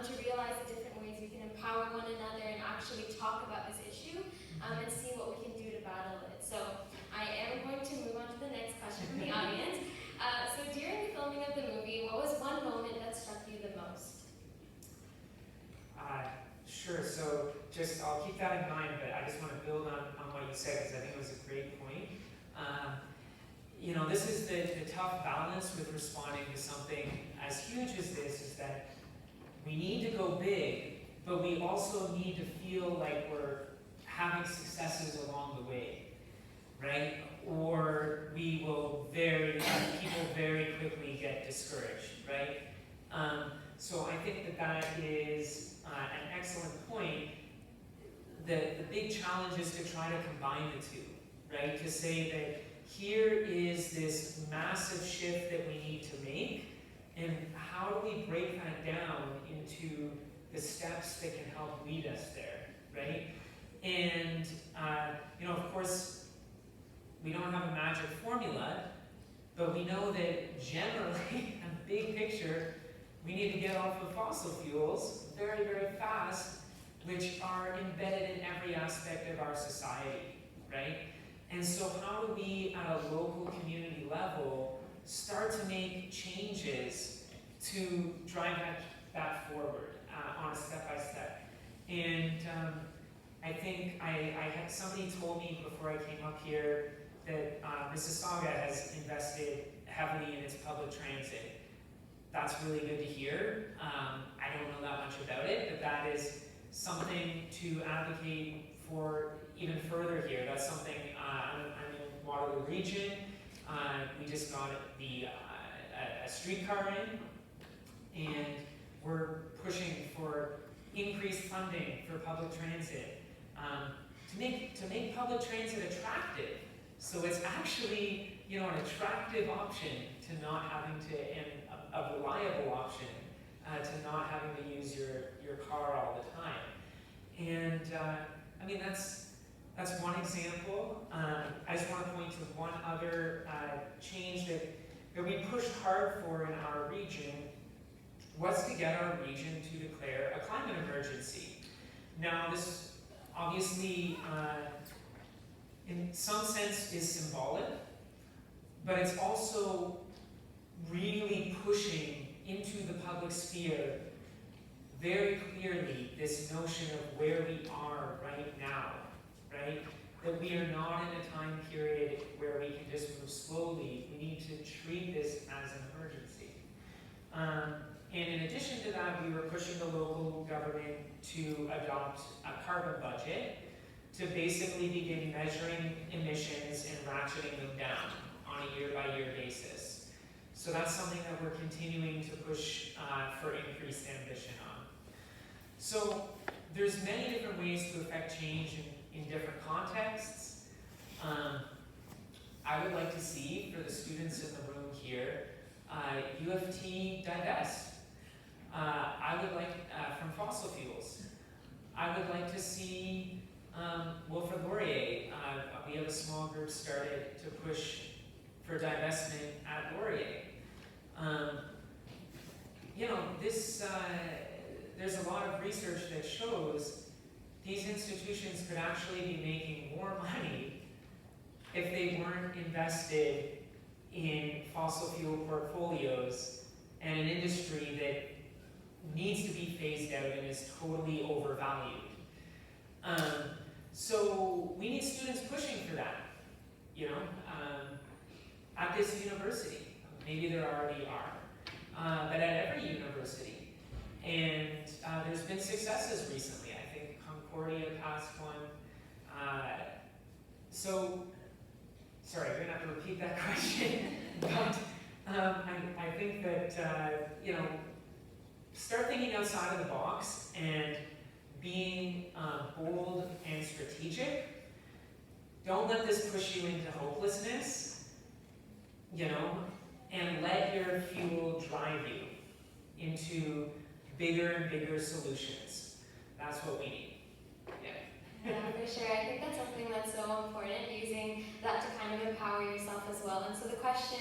to realize the different ways we can empower one another and actually talk about this issue and see what we can do to battle it. So I am going to move on to the next question from the audience. So during the filming of the movie, what was one moment that struck you the most? Sure, so I'll keep that in mind, but I just want to build on what you said because I think it was a great point. This is the tough balance with responding to something as huge as this, is that we need to go big, but we also need to feel like we're having successes along the way, right? Or people very quickly get discouraged, right? So I think that is an excellent point. The big challenge is to try to combine the two, right? To say that here is this massive shift that we need to make, and how do we break that down into the steps that can help lead us there, right? And, of course, we don't have a magic formula, but we know that generally, in the big picture, we need to get off of fossil fuels very, very fast, which are embedded in every aspect of our society, right? And so how do we, at a local community level, start to make changes to drive that forward on a step-by-step? And I think somebody told me before I came up here that Mississauga has invested heavily in its public transit. That's really good to hear. I don't know that much about it, but that is something to advocate for even further here. That's something, I'm in Waterloo region. We just got a streetcar in, and we're pushing for increased funding for public transit to make public transit attractive. So it's actually an attractive option to not having to, and a reliable option to not having to use your car all the time. And that's one example. I just want to point to one other change that we pushed hard for in our region, was to get our region to declare a climate emergency. Now, this obviously, in some sense, is symbolic, but it's also really pushing into the public sphere very clearly this notion of where we are right now, right? That we are not in a time period where we can just move slowly. We need to treat this as an emergency. And in addition to that, we were pushing the local government to adopt a carbon budget to basically begin measuring emissions and ratcheting them down on a year-by-year basis. So that's something that we're continuing to push for increased ambition on. So there's many different ways to affect change in different contexts. I would like to see, for the students in the room here, U of T divest. I would like, from fossil fuels. I would like to see Wilfrid Laurier. We have a small group started to push for divestment at Laurier. There's a lot of research that shows these institutions could actually be making more money if they weren't invested in fossil fuel portfolios and an industry that needs to be phased out and is totally overvalued. So we need students pushing for that, at this university. Maybe there already are, but at every university. And there's been successes recently. I think Concordia passed one. Sorry, I'm going to have to repeat that question. But I think that, start thinking outside of the box and being bold and strategic. Don't let this push you into hopelessness, and let your fuel drive you into bigger and bigger solutions. That's what we need. Yeah, for sure. I think that's something that's so important, using that to kind of empower yourself as well. And so the question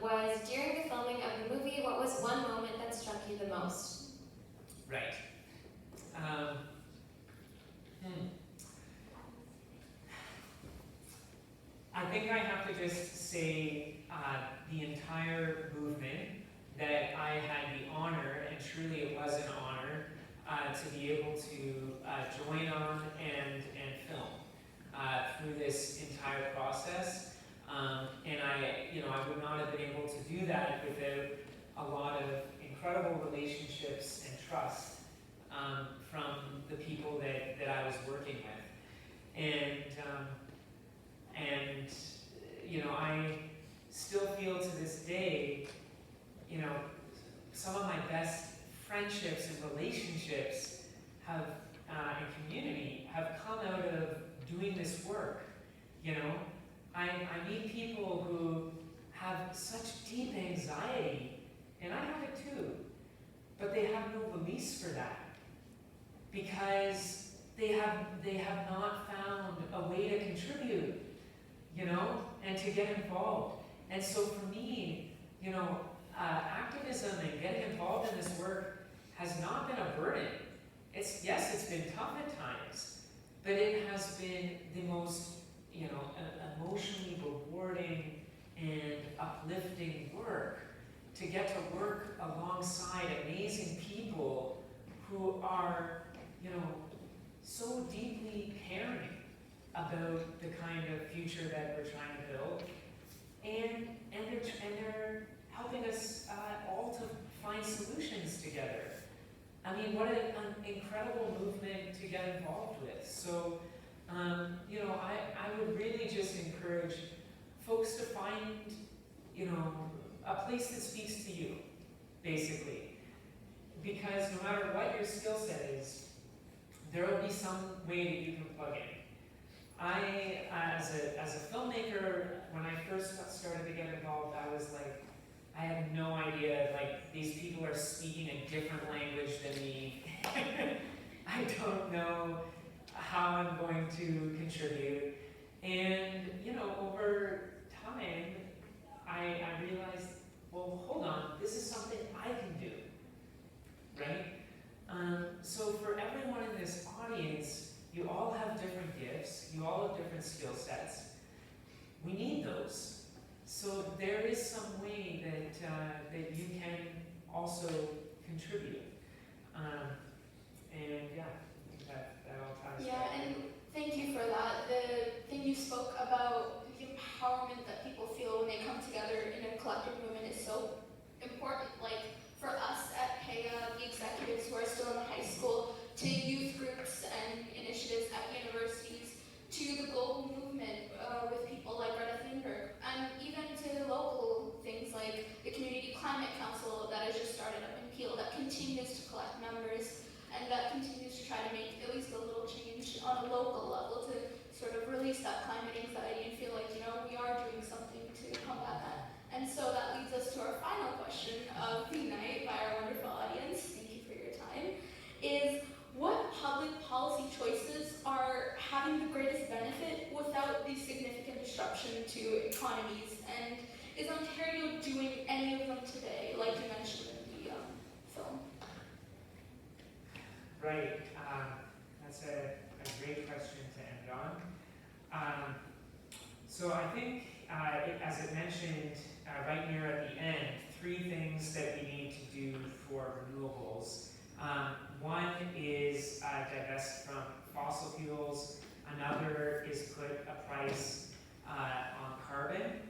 was, during the filming of the movie, what was one moment that struck you the most? I have to just say the entire movement that I had the honor, and truly it was an honor, to be able to join on and film through this entire process. And I would not have been able to do that without a lot of incredible relationships and trust from the people that I was working with. And I still feel to this day, some of my best friendships and relationships have, and community, have come out of doing this work. I meet people who have such deep anxiety, and I have it too, but they have no release for that because they have not found a way to contribute, and to get involved. And so for me, activism and getting involved in this work has not been a burden. It's been tough at times, but it has been the most, emotionally rewarding and uplifting work to get to work alongside amazing people who are, so deeply caring about the kind of future that we're trying to build, and they're helping us all to find solutions together. I mean, what an incredible movement to get involved with. So, I would really just encourage folks to find, a place that speaks to you, basically. Because no matter what your skill set is, there will be some way that you can plug in. I, as a filmmaker, when I first started to get involved, I was like, I had no idea, these people are speaking a different language than me. I don't know how I'm going to contribute. And, over time, I realized, well, hold on, this is something I can do, right? So for everyone in this audience, you all have different gifts, you all have different skill sets. We need those. So there is some way that you can also contribute. And yeah, I think that all ties Yeah, back. and thank you for that. The thing you spoke about, the empowerment that people feel when they come together in a collective movement is so important. Like for us at PEA, the executives who are still in the high school, to youth groups and initiatives at universities, to the global movement with people like Greta Thunberg, and even to local things like the Community Climate Council that has just started up in Peel that continues to collect members and that continues to try to make at least a little change on a local level to sort of release that climate anxiety and feel like, we are doing something to combat that. And so that leads us to our final question of the night by our wonderful audience. Thank you for your time. Is what public policy choices are having the greatest benefit without the significant disruption to economies? And is Ontario doing any of them today, like you mentioned in the film? Right. That's a great question to end on. So I think, as it mentioned right near at the end, 3 things that we need to do for renewables. One is divest from fossil fuels. Another is put a price on carbon.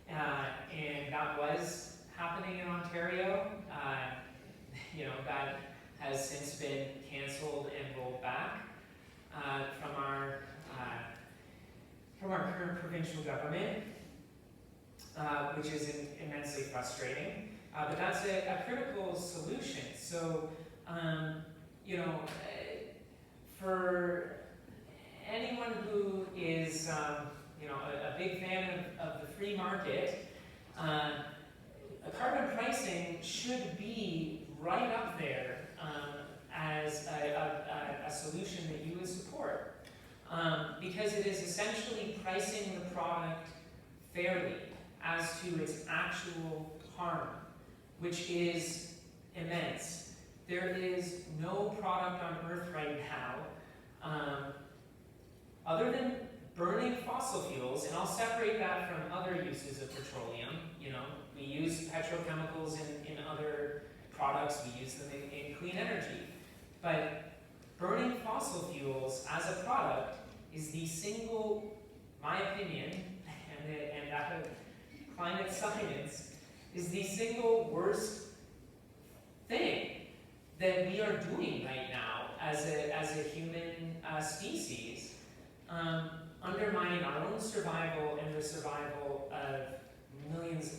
And that was happening in Ontario. That has since been canceled and rolled back from our current provincial government, which is immensely frustrating. But that's a critical solution. So, for anyone who is, a big fan of the free market, carbon pricing should be right up there as a solution that you would support, because it is essentially pricing the product fairly as to its actual harm, which is immense. There is no product on earth right now, other than burning fossil fuels, and I'll separate that from other uses of petroleum. You know, we use petrochemicals in other products, we use them in clean energy. But burning fossil fuels as a product is the single, my opinion, and that of climate science, is the single worst thing that we are doing right now as a human species, undermining our own survival and the survival of millions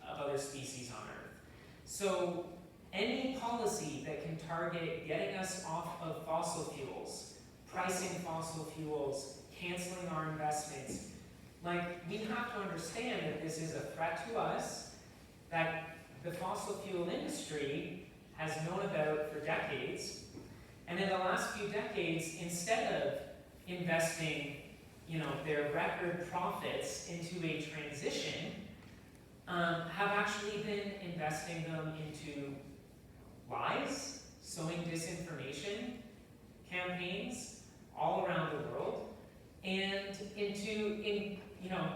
of other species on Earth. So any policy that can target getting us off of fossil fuels, pricing fossil fuels, canceling our investments, like, we have to understand that this is a threat to us, that the fossil fuel industry has known about for decades, and in the last few decades, instead of investing, you know, their record profits into a transition, have actually been investing them into lies, sowing disinformation campaigns all around the world, and you know,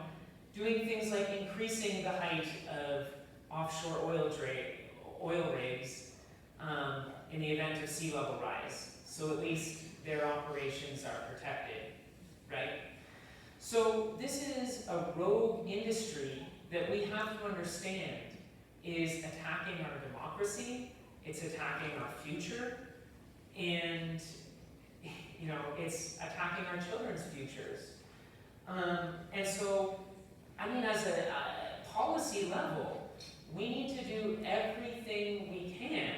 doing things like increasing the height of offshore oil rigs in the event of sea level rise, so at least their operations are protected, right? So this is a rogue industry that we have to understand is attacking our democracy, it's attacking our future, and you know, it's attacking our children's futures. And so, I mean, as a policy level, we need to do everything we can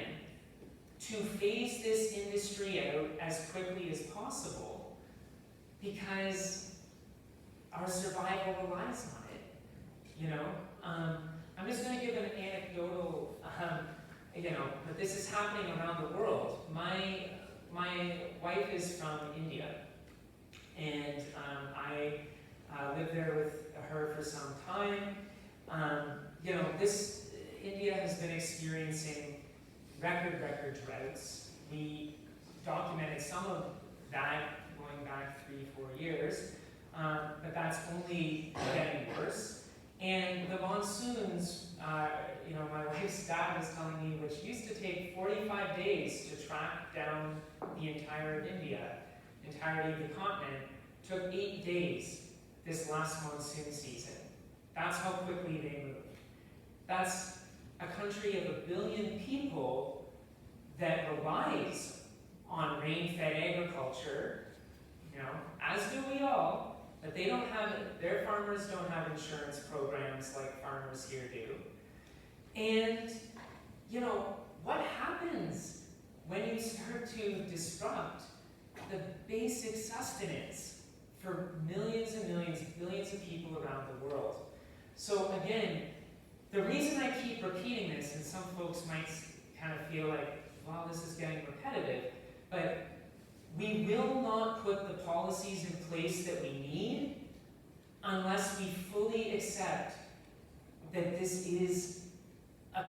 to phase this industry out as quickly as possible, because our survival relies on it, you know? I'm just going to give an anecdotal, you know, but this is happening around the world. My wife is from India, and I lived there with her for some time. You know, India has been experiencing record droughts. We documented some of that going back 3-4 years, but that's only getting worse. And the monsoons, you know, my wife's dad was telling me, which used to take 45 days to track down the entire of India, entirety of the continent, took 8 days this last monsoon season. That's how quickly they moved. That's a country of 1 billion people that relies on rain-fed agriculture, you know, as do we all, but they don't have, their farmers don't have insurance programs like farmers here do. And, you know, what happens when you start to disrupt the basic sustenance for millions and millions, billions of people around the world? So again, the reason I keep repeating this, and some folks might kind of feel like, well, this is getting repetitive, but we will not put the policies in place that we need unless we fully accept that this is